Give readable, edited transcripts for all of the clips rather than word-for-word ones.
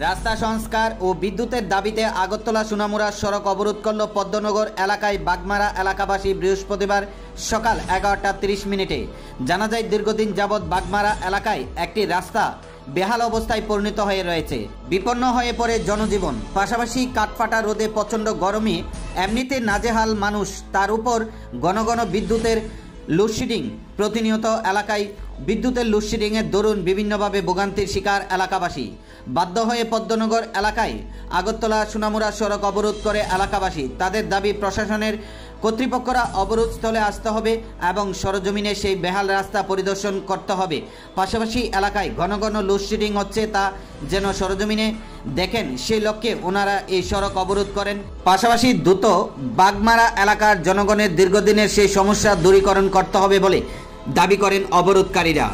রাস্তা সংস্কার ও বিদ্যুতের দাবিতে আগরতলা সোনামুড়া সড়ক অবরোধ করল পদ্মনগর এলাকায় বাগমারা এলাকাবাসী বৃহস্পতিবার সকাল 11:30 জানা যায় দীর্ঘদিন যাবৎ বাগমারা এলাকায় একটি রাস্তা বেহাল অবস্থায় পরিণত হয়ে রয়েছে। বিপন্ন হয়ে পড়ে জনজীবন, পাশাপাশি কাঠফাটা রোদে প্রচণ্ড গরমে এমনিতে নাজেহাল মানুষ, তার উপর ঘন ঘন বিদ্যুতের লোডশেডিং। প্রতিনিয়ত এলাকায় বিদ্যুতের লোডশেডিংয়ের দরুন বিভিন্নভাবে ভোগান্তির শিকার এলাকাবাসী। বাধ্য হয়ে পদ্মনগর এলাকায় আগরতলা সোনামুড়া সড়ক অবরোধ করে এলাকাবাসী। তাদের দাবি প্রশাসনের কর্তৃপক্ষরা অবরোধস্থলে আসতে হবে এবং সরজমিনে সেই বেহাল রাস্তা পরিদর্শন করতে হবে। পাশাপাশি এলাকায় ঘন ঘন লোডশেডিং হচ্ছে, তা যেন সরজমিনে দেখেন, সেই লক্ষ্যে ওনারা এই সড়ক অবরোধ করেন। পাশাপাশি দ্রুত বাগমারা এলাকার জনগণের দীর্ঘদিনের সেই সমস্যা দূরীকরণ করতে হবে বলে দাবি করেন অবরোধকারীরা।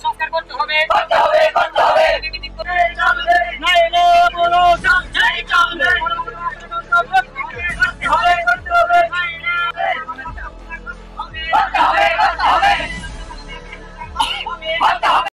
সংস্কার করতে হবে।